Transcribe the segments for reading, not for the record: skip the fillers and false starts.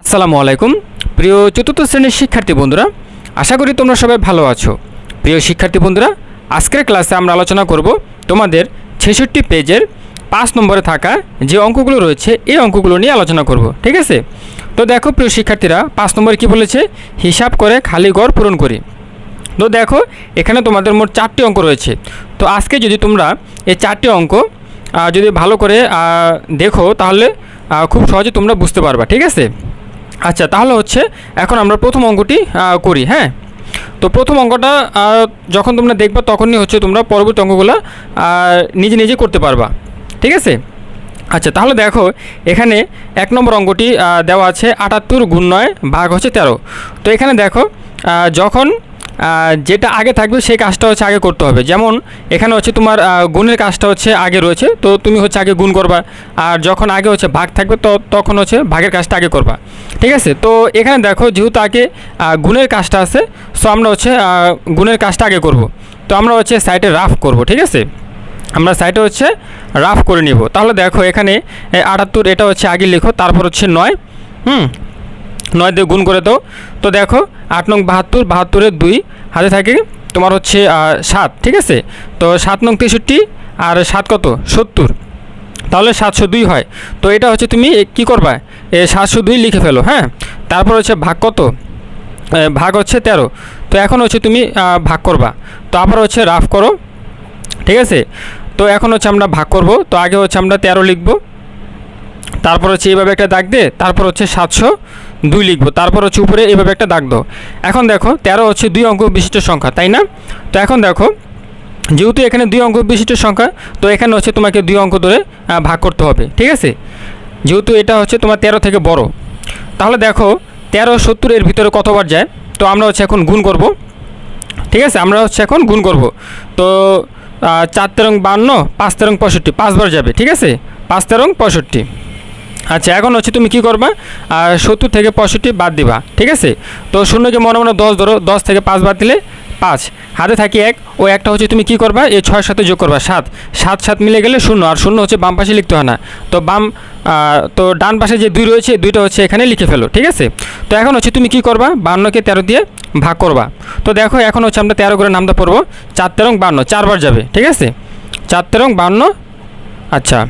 আসসালামু আলাইকুম প্রিয় চতুর্থ শ্রেণীর শিক্ষার্থী বন্ধুরা, আশা করি তোমরা সবাই ভালো আছো। প্রিয় শিক্ষার্থী বন্ধুরা, আজকের ক্লাসে আমরা আলোচনা করব তোমাদের 66 পেজের 5 নম্বরে থাকা যে অঙ্কগুলো রয়েছে এই অঙ্কগুলো নিয়ে আলোচনা করব। ঠিক আছে, তো দেখো প্রিয় শিক্ষার্থীরা, 5 নম্বরে কী বলেছে? হিসাব করে খালি ঘর পূরণ করি। তো দেখো এখানে তোমাদের মোট 4টি অঙ্ক রয়েছে। তো আজকে যদি তোমরা এই 4টি অঙ্ক যদি ভালো করে দেখো তাহলে খুব সহজে তোমরা বুঝতে পারবা। ঠিক আছে, আচ্ছা তাহলে হচ্ছে এখন আমরা প্রথম অঙ্কটি করি। হ্যাঁ, তো প্রথম অঙ্কটা যখন তোমরা দেখবা তখনই হচ্ছে তোমরা পরবর্তী অঙ্কগুলো নিজে নিজে করতে পারবা। ঠিক আছে, আচ্ছা তাহলে দেখো এখানে 1 নম্বর অঙ্কটি দেওয়া আছে 78 গুণ 9 ভাগ হচ্ছে 13। তো এখানে দেখো যখন যেটা আগে থাকবে সেই কাজটা হচ্ছে আগে করতে হবে। যেমন এখানে হচ্ছে তোমার গুণের কাজটা হচ্ছে আগে রয়েছে, তো তুমি হচ্ছে আগে গুণ করবা। আর যখন আগে হচ্ছে ভাগ থাকবে তো তখন হচ্ছে ভাগের কাজটা আগে করবা। ঠিক আছে, তো এখানে দেখো যেহেতু আগে গুণের কাজটা আছে, সো আমরা হচ্ছে গুণের কাজটা আগে করব। তো আমরা হচ্ছে সাইডে রাফ করব। ঠিক আছে, আমরা সাইডে হচ্ছে রাফ করে নিব। তাহলে দেখো এখানে 78 এটা হচ্ছে আগে লিখো, তারপর হচ্ছে 9 9 দিয়ে গুণ করে দাও। তো দেখো 8 নং 72, 72-এর 2 হাতে থাকে তোমার হচ্ছে 7। ঠিক আছে, তো 7 নং 63 আর 7 কত 70, তাহলে 702 হয়। তো এটা হচ্ছে তুমি কি করবা, 702 লিখে ফেলো। হ্যাঁ, তারপর হচ্ছে ভাগ কত, ভাগ হচ্ছে 13। তো এখন হচ্ছে তুমি ভাগ করবা, তো আবার হচ্ছে রাফ করো। ঠিক আছে, তো এখন হচ্ছে আমরা ভাগ করব। তো আগে হচ্ছে আমরা 13 লিখব, তারপর হচ্ছে এইভাবে একটা দাগ দে, তারপর হচ্ছে 702 লিখব, তারপর হচ্ছে উপরে এইভাবে একটা দাগ দাও। এখন দেখো 13 হচ্ছে 2 অঙ্ক বিশিষ্ট সংখ্যা, তাই না? তো এখন দেখো যেহেতু এখানে 2 অঙ্ক বিশিষ্ট সংখ্যা, তো এখানে হচ্ছে তোমাকে 2 অঙ্ক ধরে ভাগ করতে হবে। ঠিক আছে, যেহেতু এটা হচ্ছে তোমার 13 থেকে বড়। তাহলে দেখো 13 70 এর ভিতরে কতবার যায়? তো আমরা হচ্ছে এখন গুণ করব। ঠিক আছে, আমরা হচ্ছে এখন গুণ করব। তো 4 তেরং 52, 5 তেরং 65, 5 বার যাবে। ঠিক আছে, 5 তেরং 65। আচ্ছা এখন হচ্ছে তুমি কি করবা, 70 থেকে 65 বাদ দিবা। ঠিক আছে, তো শূন্যকে মনে মনে 10 ধরো, 10 থেকে 5 বাদ দিলে 5, হাতে থাকি 1, ওই একটা হচ্ছে তুমি কি করবা, এই 6 সাথে যোগ করবা 7, 7 7 মিলে গেলে 0, আর 0 হচ্ছে বাম পাশে লিখতে হয় না। তো তো ডান পাশে যে 2 রয়েছে 2টা হচ্ছে এখানে লিখে ফেলো। ঠিক আছে, তো এখন হচ্ছে তুমি কি করবা, 52কে 13 দিয়ে ভাগ করবা। তো দেখো এখন হচ্ছে আমরা 13 করে নামটা পড়বো, 4 তেরং 52, 4 বার যাবে। ঠিক আছে, 4 তেরং 52। আচ্ছা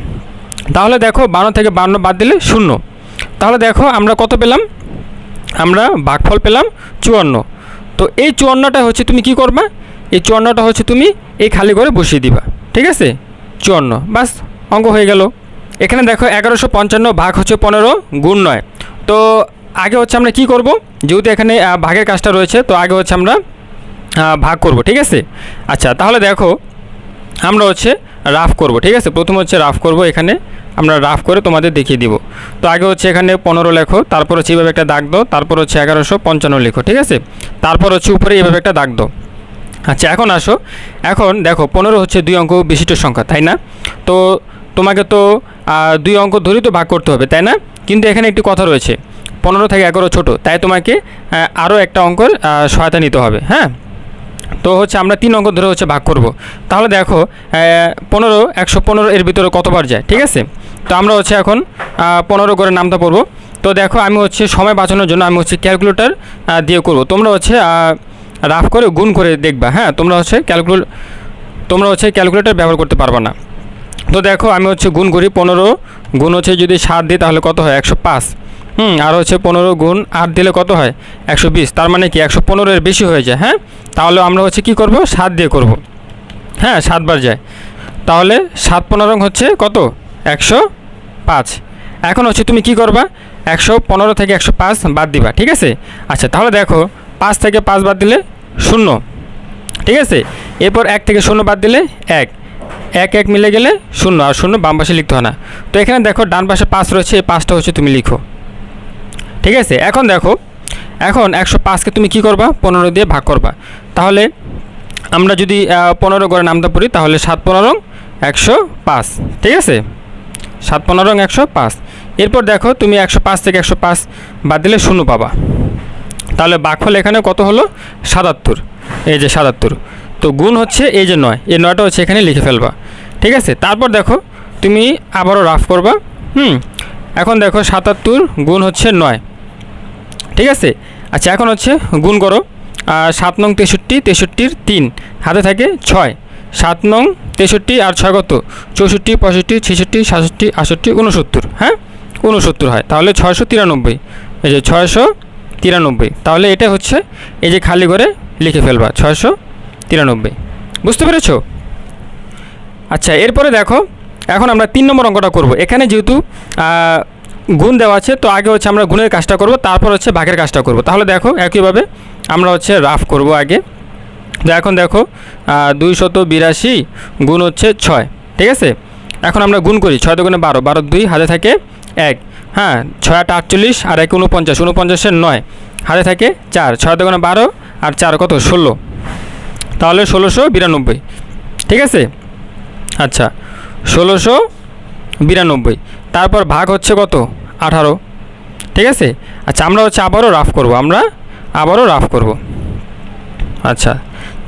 তাহলে দেখো 52 থেকে 52 বাদ দিলে 0। তাহলে দেখো আমরা কত পেলাম, আমরা ভাগফল পেলাম 54। তো এই 54টা হচ্ছে তুমি কি করবা, এই 54টা হচ্ছে তুমি এই খালি ঘরে বসিয়ে দিবা। ঠিক আছে, 54, বাস অঙ্ক হয়ে গেল। এখানে দেখো 1155 ভাগ হচ্ছে 15 গুণ 9। তো আগে হচ্ছে আমরা কি করব, যেহেতু এখানে ভাগের কাজটা রয়েছে, তো আগে হচ্ছে আমরা ভাগ করব। ঠিক আছে, আচ্ছা তাহলে দেখো আমরা হচ্ছে রাফ করব। ঠিক আছে, প্রথম হচ্ছে রাফ করব, এখানে আমরা রাফ করে তোমাদের দেখিয়ে দিব। তো আগে হচ্ছে এখানে 15 লেখো, তারপর হচ্ছে এইভাবে একটা দাগ দাও, তারপর হচ্ছে 1155 লেখো। ঠিক আছে, তারপর হচ্ছে উপরে এইভাবে একটা দাগ দাও। আচ্ছা এখন আসো, এখন দেখো 15 হচ্ছে 2 অঙ্ক বিশিষ্ট সংখ্যা, তাই না? তো তোমাকে তো 2 অঙ্ক ধরেই তো ভাগ করতে হবে, তাই না? কিন্তু এখানে একটি কথা রয়েছে, 15 থেকে 11 ছোটো, তাই তোমাকে আরও একটা অঙ্কের সহায়তা নিতে হবে। হ্যাঁ, তো হচ্ছে আমরা 3 অঙ্ক ধরে হচ্ছে ভাগ করব। তাহলে দেখো 15 115 এর ভিতরে কতবার যায়? ঠিক আছে, তো আমরা হচ্ছে এখন 15 করে নামটা পড়ব। তো দেখো আমি হচ্ছে সময় বাঁচানোর জন্য আমি হচ্ছে ক্যালকুলেটর দিয়ে করব, তোমরা হচ্ছে রাফ করে গুণ করে দেখবা। হ্যাঁ, তোমরা হচ্ছে ক্যালকুলেটর ব্যবহার করতে পারবে না। তো দেখো আমি হচ্ছে গুণ করি, 15 গুণ হচ্ছে যদি 7 দিই তাহলে কত হয় 105। আর হচ্ছে 15 গুণ 8 দিলে কত হয় 120, তার মানে কি 115 এর বেশি হয়ে যায়। হ্যাঁ, তাহলে আমরা হচ্ছে কি করব, 7 দিয়ে করব। হ্যাঁ, 7 বার যায়, তাহলে 7 15 হচ্ছে কত 105। এখন হচ্ছে তুমি কি করবা, 115 থেকে 105 বাদ দিবা। ঠিক আছে, আচ্ছা তাহলে দেখো 5 থেকে 5 বাদ দিলে 0। ঠিক আছে, এরপর 1 থেকে 0 বাদ দিলে 1, 1 1 মিলে গেলে 0, আর 0 বাম পাশে লিখতে হয় না। তো এখানে দেখো ডান পাশে 5 রয়েছে, এই 5টা হচ্ছে তুমি লিখো। ঠিক আছে, এখন দেখো এখন 105কে তুমি কি করবা, 15 দিয়ে ভাগ করবা। তাহলে আমরা যদি 15 করে নামটা পড়ি তাহলে 7 15 105। ঠিক আছে, 7 15 105। এরপর দেখো তুমি 105 থেকে 105 বাদ দিলে 0 পাবা। তাহলে ভাগফল এখানে কত হলো 77, এই যে 77। তো গুণ হচ্ছে এই যে 9, এই 9টা হচ্ছে এখানে লিখে ফেলবা। ঠিক আছে, তারপর দেখো তুমি আবারও রাফ করবা। এখন দেখো 77 গুণ হচ্ছে 9, ঠিক আছে। আচ্ছা এখন হচ্ছে গুণ করো 7 নং 63, 63-র 3 হাতে থাকে 6, 7 নং 63 আর 6 কত 64, 65, 66, 67, 68, 69, হ্যাঁ 69 হয়, তাহলে 693। এই যে 693, তাহলে এটা হচ্ছে এই যে খালি করে লিখে ফেলবা 693, বুঝতে পেরেছো? আচ্ছা এরপরে দেখো এখন আমরা 3 নম্বর অঙ্কটা করব। এখানে যেহেতু গুণ দেওয়া আছে, তো আগে হচ্ছে আমরা গুণের কাজটা করব, তারপর হচ্ছে ভাগের কাজটা করব। তাহলে দেখো একইভাবে আমরা হচ্ছে রাফ করব আগে। তো এখন দেখো 282 গুণ হচ্ছে 6, ঠিক আছে। এখন আমরা গুণ করি 6 দুগুণে 12, 12 2 হাতে থাকে 1, হ্যাঁ 6 8 48 আর 1 49, 49-এর 9 হাতে থাকে 4, 6 দুগুণে 12 আর 4 কত 16, তাহলে 1692, ঠিক আছে। আচ্ছা 1692, তারপর ভাগ হচ্ছে কত 18, ঠিক আছে। আচ্ছা আমরা হচ্ছে আবারও রাফ করব, আচ্ছা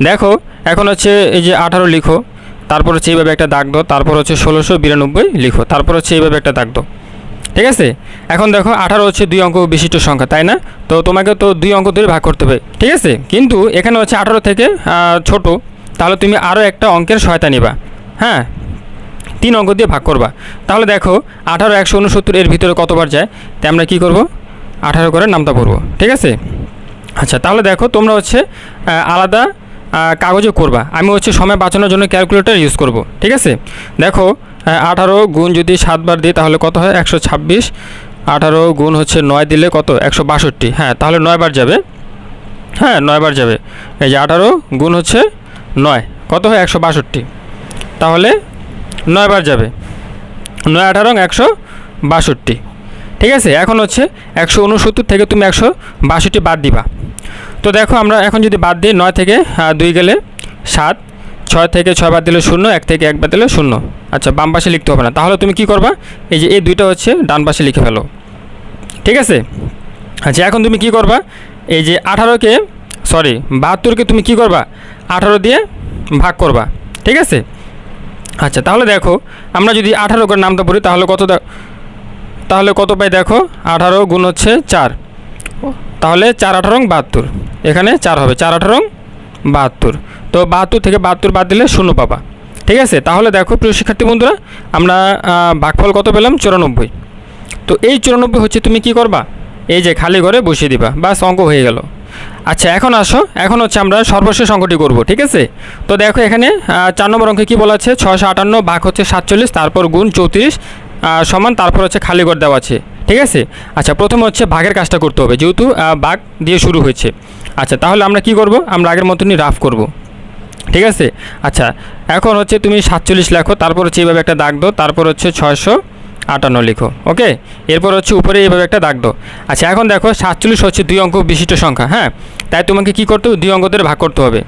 দেখো এখন হচ্ছে এই যে 18 লিখো, তারপর হচ্ছে এইভাবে একটা দাগ দাও, তারপর হচ্ছে 1692 লিখো, তারপর হচ্ছে এইভাবে একটা দাগ দাও, ঠিক আছে। এখন দেখো 18 হচ্ছে 2 অঙ্ক বিশিষ্ট সংখ্যা, তাই না? তো তোমাকে তো 2 অঙ্ক ধরে ভাগ করতে হবে, ঠিক আছে। কিন্তু এখানে হচ্ছে 18 থেকে ছোট, তাহলে তুমি আরও একটা অঙ্কের সহায়তা নিবা, হ্যাঁ 3 অঙ্ক দিয়ে ভাগ করবা। তাহলে দেখো 18 169 এর ভিতরে কতবার যায়, তাই আমরা কী করব 18 করে নামতা পড়বো, ঠিক আছে। আচ্ছা তাহলে দেখো তোমরা হচ্ছে আলাদা কাগজে করবা, আমি হচ্ছে সময় বাঁচানোর জন্য ক্যালকুলেটর ইউজ করব, ঠিক আছে। দেখো 18 গুণ যদি 7 বার দিই তাহলে কত হয় 126, 18 গুণ হচ্ছে 9 দিলে কত 162, হ্যাঁ তাহলে 9 বার যাবে, হ্যাঁ 9 বার যাবে। এই যে 18 গুণ হচ্ছে 9 কত হয় 162, তাহলে 9 বার যাবে, 9 18 162, ঠিক আছে। এখন হচ্ছে 169 থেকে তুমি 162 বাদ দিবা। তো দেখো আমরা এখন যদি বাদ দিই 9 থেকে 2 গেলে 7, 6 থেকে 6 বাদ দিলে 0, 1 থেকে 1 বাদ দিলে 0। আচ্ছা বাম পাশে লিখতে হবে না, তাহলে তুমি কি করবা এই যে এই দুইটা হচ্ছে ডান পাশে লিখে ফেলো, ঠিক আছে। আচ্ছা এখন তুমি কি করবা এই যে 72কে তুমি কি করবা 18 দিয়ে ভাগ করবা, ঠিক আছে। আচ্ছা তাহলে দেখো আমরা যদি 18 করে নামটা পড়ি তাহলে কত পাই দেখো 18 গুণ হচ্ছে 4, তাহলে 4 18 72, এখানে 4 হবে 4 18 72, তো 72 থেকে 72 বাদ দিলে 0 পাবা, ঠিক আছে। তাহলে দেখো প্রিয় শিক্ষার্থী বন্ধুরা আমরা ভাগফল কত পেলাম 94। তো এই 94 হচ্ছে তুমি কি করবা এই যে খালি ঘরে বসিয়ে দিবা, বাস অঙ্ক হয়ে গেল। আচ্ছা এখন আসো, এখন হচ্ছে আমরা সর্বশেষ অঙ্কটি করব, ঠিক আছে। তো দেখো এখানে 4 নম্বর অঙ্কে কী বলা আছে 658 ভাগ হচ্ছে 47, তারপর গুণ 34 সমান, তারপর হচ্ছে খালি ঘর দেওয়া আছে, ঠিক আছে। আচ্ছা প্রথমে হচ্ছে ভাগের কাজটা করতে হবে, যেহেতু ভাগ দিয়ে শুরু হয়েছে। আচ্ছা তাহলে আমরা কি করব আমরা আগের মতনই রাফ করব, ঠিক আছে। আচ্ছা এখন হচ্ছে তুমি 47 লেখো, তারপর হচ্ছে এইভাবে একটা দাগ দাও, তারপর হচ্ছে 658 লিখো, ওকে। এরপর হচ্ছে উপরে এইভাবে একটা দাগ দাও। আচ্ছা এখন দেখো 47 হচ্ছে 2 অঙ্ক বিশিষ্ট সংখ্যা, হ্যাঁ তাই তোমাকে কি করতে হবে 2 অঙ্ক ধরে ভাগ করতে হবে,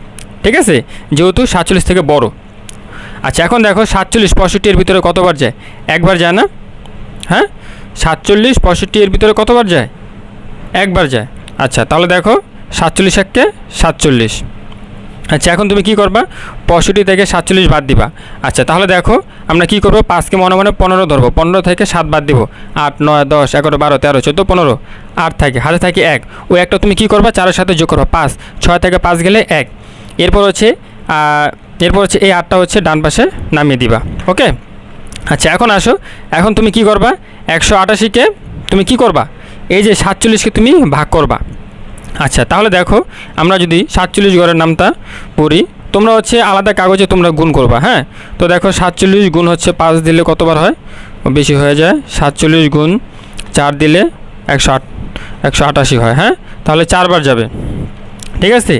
ঠিক আছে, যেহেতু 47 থেকে বড়। আচ্ছা এখন দেখো 47 65 এর ভিতরে কতবার যায়, একবার যায় না, হ্যাঁ 47 65 এর ভিতরে কতবার যায়, একবার যায়। আচ্ছা তাহলে দেখো 47 একে 47। আচ্ছা এখন তুমি কি করবা 65 থেকে 47 বাদ দিবা। আচ্ছা তাহলে দেখো আমরা কি করব 5কে মনে মনে 15 ধরবো, 15 থেকে 7 বাদ দিব, 8 9 10 11 12 13 14 15, 8 থাকে হাতে থাকে 1, ওই একটা তুমি কি করবা 4-এর সাথে যোগ করবা 5, 6 থেকে 5 গেলে 1, এরপর হচ্ছে এই 8টা হচ্ছে ডান পাশে নামিয়ে দিবা, ওকে। আচ্ছা এখন আসো, এখন তুমি কি করবা 188কে তুমি কি করবা এই যে 47কে তুমি ভাগ করবা। আচ্ছা তাহলে দেখো আমরা যদি 47 ঘরের নামটা পড়ি, তোমরা হচ্ছে আলাদা কাগজে তোমরা গুণ করবা, হ্যাঁ। তো দেখো 47 গুণ হচ্ছে 5 দিলে কতবার হয়, বেশি হয়ে যায়, 47 গুণ 4 দিলে 188 হয়, হ্যাঁ তাহলে 4 বার যাবে, ঠিক আছে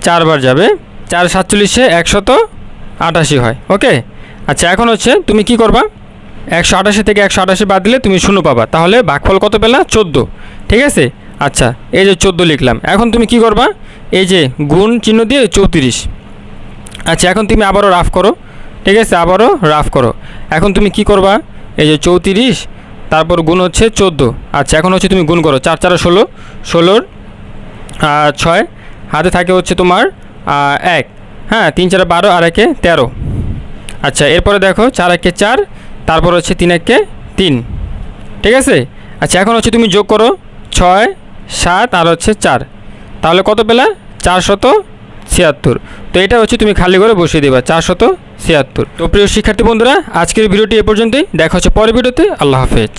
4 বার যাবে, 4 47-এ 188 হয়, ওকে। আচ্ছা এখন হচ্ছে তুমি কি করবা 188 থেকে 188 বাদ দিলে তুমি 0 পাবা, তাহলে ভাগফল কত পেলা 14, ঠিক আছে। আচ্ছা এই যে 14 লিখলাম, এখন তুমি কি করবা এই যে গুণ চিহ্ন দিয়ে 34। আচ্ছা এখন তুমি আবারও রাফ করো, ঠিক আছে, আবারও রাফ করো। এখন তুমি কি করবা এই যে 34 তারপর গুণ হচ্ছে 14। আচ্ছা এখন হচ্ছে তুমি গুণ করো 4 4 16, 16 6 হাতে থাকে হচ্ছে তোমার 1, হ্যাঁ 3 4 12 আর 1 13। আচ্ছা এরপরে দেখো 4 1 4, তারপর হচ্ছে 3 1 3, ঠিক আছে। আচ্ছা এখন হচ্ছে তুমি যোগ করো 6 7 আর হচ্ছে 4, তাহলে কত পেলা? 476। তো এটা হচ্ছে তুমি খালি করে বসিয়ে দেবা 476। তো প্রিয় শিক্ষার্থী বন্ধুরা, আজকের ভিডিওটি এ পর্যন্তই। দেখা হচ্ছে পরের ভিডিওতে। আল্লাহ হাফেজ।